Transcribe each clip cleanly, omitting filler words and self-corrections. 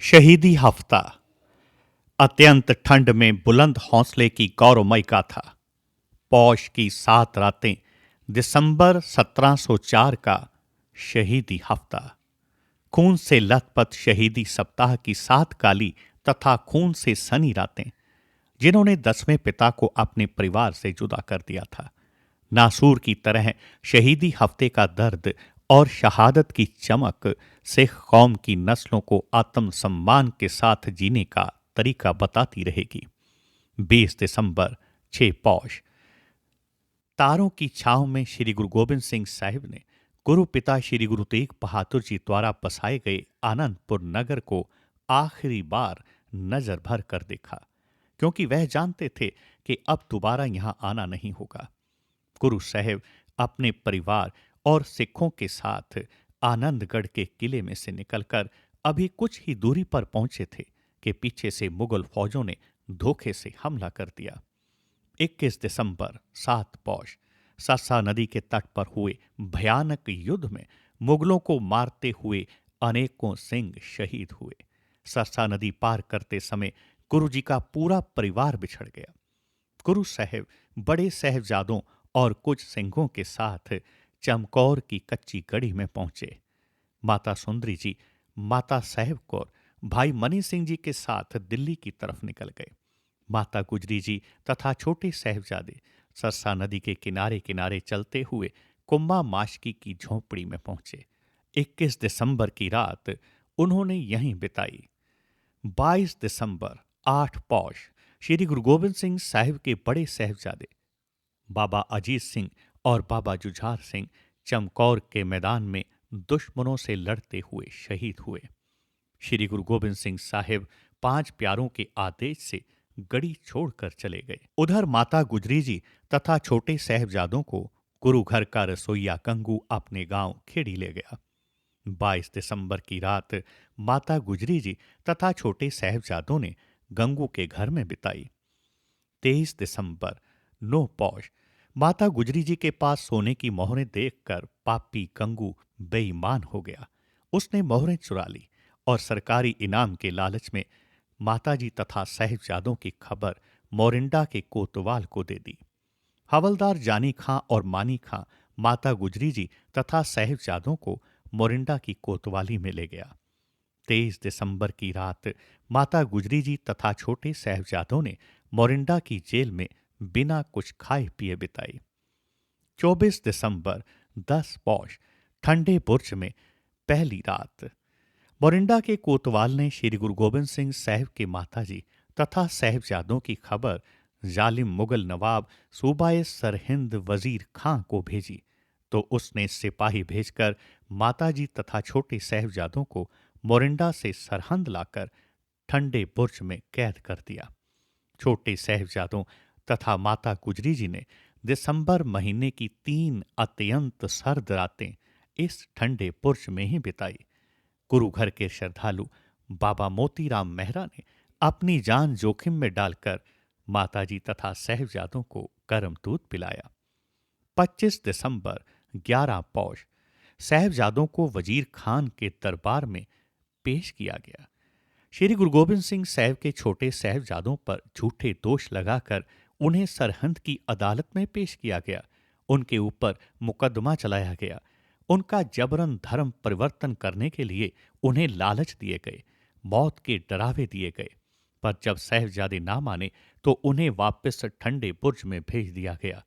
शहीदी हफ्ता। अत्यंत ठंड में बुलंद हौसले की गौरवमय गाथा। पौष की 7 रातें, दिसंबर 1704 का शहीदी हफ्ता। खून से लथपथ शहीदी सप्ताह की 7 काली तथा खून से सनी रातें, जिन्होंने 10वें पिता को अपने परिवार से जुदा कर दिया था। नासूर की तरह शहीदी हफ्ते का दर्द और शहादत की चमक सिख कौम की नस्लों को आत्मसम्मान के साथ जीने का तरीका बताती रहेगी। 20 दिसंबर 6 पौष। तारों की छांव में श्री गुरु गोबिंद सिंह साहिब ने गुरु पिता श्री गुरु तेग बहादुर जी द्वारा बसाए गए आनंदपुर नगर को आखिरी बार नजर भर कर देखा, क्योंकि वह जानते थे कि अब दोबारा यहां आना नहीं होगा। गुरु साहिब अपने परिवार और सिखों के साथ आनंदगढ़ के किले में से निकलकर अभी कुछ ही दूरी पर पहुंचे थे कि पीछे से मुगल फौजों ने धोखे से हमला कर दिया। 21 दिसंबर 7 पौष। सरसा नदी के तट पर हुए भयानक युद्ध में मुगलों को मारते हुए अनेकों सिंह शहीद हुए। सरसा नदी पार करते समय गुरु जी का पूरा परिवार बिछड़ गया। गुरु साहिब बड़े साहिबजादों और कुछ सिंहों के साथ चमकौर की कच्ची गढ़ी में पहुंचे। माता सुंदरी जी, माता साहिब कौर, भाई मनी सिंह जी के साथ दिल्ली की तरफ निकल गए। माता गुजरी जी तथा छोटे साहिबजादे सरसा नदी के किनारे किनारे चलते हुए कुम्मा माशकी की झोंपड़ी में पहुंचे। 21 दिसंबर की रात उन्होंने यहीं बिताई। 22 दिसंबर 8 पौष। श्री गुरु गोबिंद सिंह साहिब के बड़े साहिबजादे बाबा अजीत सिंह और बाबा जुझार सिंह चमकौर के मैदान में दुश्मनों से लड़ते हुए शहीद हुए। श्री गुरु गोबिंद सिंह साहिब 5 प्यारों के आदेश से गढ़ी छोड़कर चले गए। उधर माता गुजरी जी तथा छोटे साहिबजादों को गुरु घर का रसोइया गंगू अपने गांव खेड़ी ले गया। 22 दिसंबर की रात माता गुजरी जी तथा छोटे साहिबजादों ने गंगू के घर में बिताई। 23 दिसंबर 9 पौष। माता गुजरी जी के पास सोने की मोहरें देखकर पापी गंगू बेईमान हो गया। उसने मोहरें चुरा ली और सरकारी इनाम के लालच में माताजी तथा साहिबजादों की खबर मोरिंडा के कोतवाल को दे दी। हवलदार जानी खां और मानी खां माता गुजरी जी तथा साहिबजादों को मोरिंडा की कोतवाली में ले गया। 23 दिसंबर की रात माता गुजरी जी तथा छोटे साहिबजादों ने मोरिंडा की जेल में बिना कुछ खाए पिए बिताई। 24 दिसंबर 10 पौष। ठंडे बुर्ज में पहली रात। मोरिंडा के कोतवाल ने श्री गुरु गोबिंद सिंह साहिब के माताजी तथा साहिबजादों की खबर जालिम मुगल नवाब सूबाए सरहिंद वजीर खां को भेजी, तो उसने सिपाही भेजकर माताजी तथा छोटे साहिबजादों को मोरिंडा से सरहंद लाकर ठंडे बुर्ज में कैद कर दिया। छोटे साहिबजादों तथा माता गुजरी जी ने दिसंबर महीने की 3 अत्यंत सर्द रातें इस ठंडे बुर्ज में ही बिताई। गुरु घर के श्रद्धालु बाबा मोतीराम मेहरा ने अपनी जान जोखिम में डालकर माताजी तथा साहिबजादों को गर्म दूध पिलाया। 25 दिसंबर 11 पौष। साहिबजादों को वजीर खान के दरबार में पेश किया गया। श्री गुरु गोबिंद सिंह साहिब के छोटे साहिबजादों पर झूठे दोष लगाकर उन्हें सरहंद की अदालत में पेश किया गया। उनके ऊपर मुकदमा चलाया गया। उनका जबरन धर्म परिवर्तन करने के लिए उन्हें लालच दिए गए, मौत के डरावे दिए गए। पर जब साहिबजादे ना माने तो उन्हें वापस ठंडे बुर्ज में भेज दिया गया।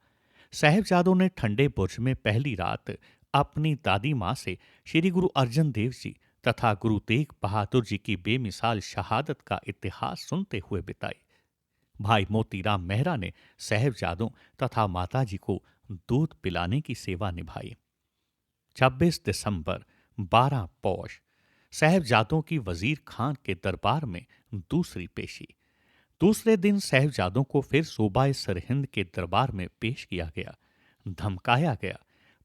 साहिबजादों ने ठंडे बुर्ज में पहली रात अपनी दादी माँ से श्री गुरु अर्जन देव जी तथा गुरु तेग बहादुर जी की बेमिसाल शहादत का इतिहास सुनते हुए बिताई। भाई मोतीराम मेहरा ने साहिबजादों तथा माताजी को दूध पिलाने की सेवा निभाई। 26 दिसंबर 12 पौष। साहिबजादों की वजीर खान के दरबार में दूसरी पेशी। दूसरे दिन साहिबजादों को फिर सूबाए सरहिंद के दरबार में पेश किया गया, धमकाया गया,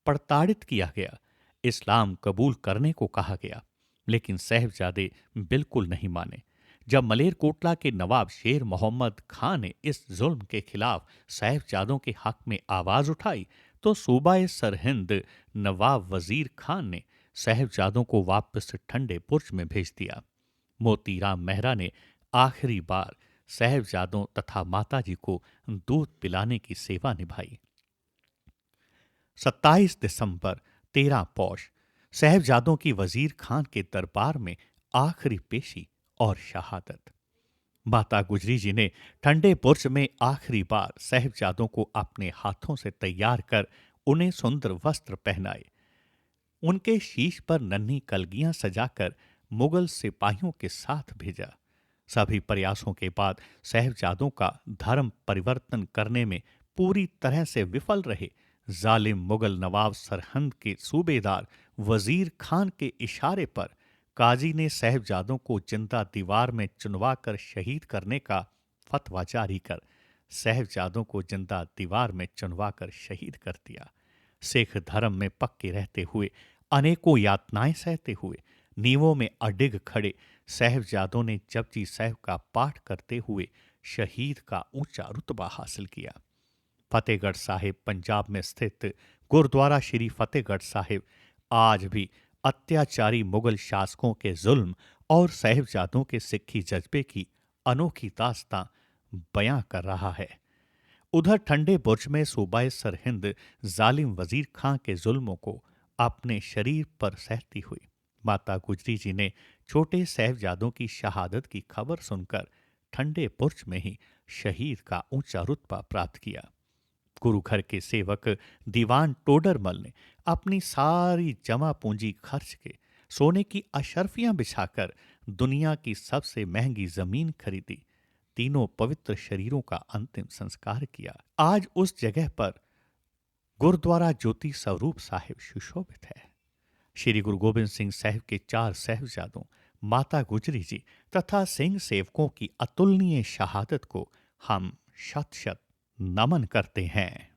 प्रताड़ित किया गया, इस्लाम कबूल करने को कहा गया, लेकिन साहिबजादे बिल्कुल नहीं माने। जब मलेरकोटला के नवाब शेर मोहम्मद खां ने इस जुल्म के खिलाफ साहिबजादों के हक में आवाज उठाई, तो सूबाए सरहिंद नवाब वजीर खान ने साहिबजादों को वापस ठंडे बुर्ज में भेज दिया। मोतीराम मेहरा ने आखिरी बार साहिबजादों तथा माताजी को दूध पिलाने की सेवा निभाई। 27 दिसंबर 13 पौष साहिबजादों की वजीर खान के दरबार में आखिरी पेशी और शहादत। माता गुजरी जी ने ठंडे बुर्ज में आखिरी बार साहिबजादों को अपने हाथों से तैयार कर उन्हें सुंदर वस्त्र पहनाए। उनके शीश पर नन्ही कलगियां सजाकर मुगल सिपाहियों के साथ भेजा। सभी प्रयासों के बाद साहिबजादों का धर्म परिवर्तन करने में पूरी तरह से विफल रहे जालिम मुगल नवाब सरहंद के सूबेदार वजीर खान के इशारे पर काजी ने साहिबजादों को जिंदा दीवार में चुनवाकर शहीद करने का फतवा जारी कर साहिबजादों को जिंदा दीवार में चुनवाकर शहीद कर दिया। सिख धर्म में पक्के रहते हुए अनेकों यातनाएं सहते हुए नींवों में अडिग खड़े साहिबजादों ने जपजी साहिब का पाठ करते हुए शहीद का ऊंचा रुतबा हासिल किया। फतेहगढ़ साहिब पंजाब में स्थित गुरुद्वारा श्री फतेहगढ़ साहिब आज भी अत्याचारी मुगल शासकों के जुल्म और साहिबजादों के सिक्खी जज्बे की अनोखी दास्तां बयां कर रहा है। उधर ठंडे बुर्ज में सूबाए सरहिंद जालिम वजीर खां के जुल्मों को अपने शरीर पर सहती हुई माता गुजरी जी ने छोटे साहिबजादों की शहादत की खबर सुनकर ठंडे बुर्ज में ही शहीद का ऊंचा रुतबा प्राप्त किया। गुरु घर के सेवक दीवान टोडरमल ने अपनी सारी जमा पूंजी खर्च के सोने की अशर्फियां बिछाकर दुनिया की सबसे महंगी जमीन खरीदी। तीनों पवित्र शरीरों का अंतिम संस्कार किया। आज उस जगह पर गुरुद्वारा ज्योति स्वरूप साहिब सुशोभित है। श्री गुरु गोबिंद सिंह साहिब के 4 साहिबजादों, माता गुजरी जी तथा सिंह सेवकों की अतुलनीय शहादत को हम शत शत नमन करते हैं।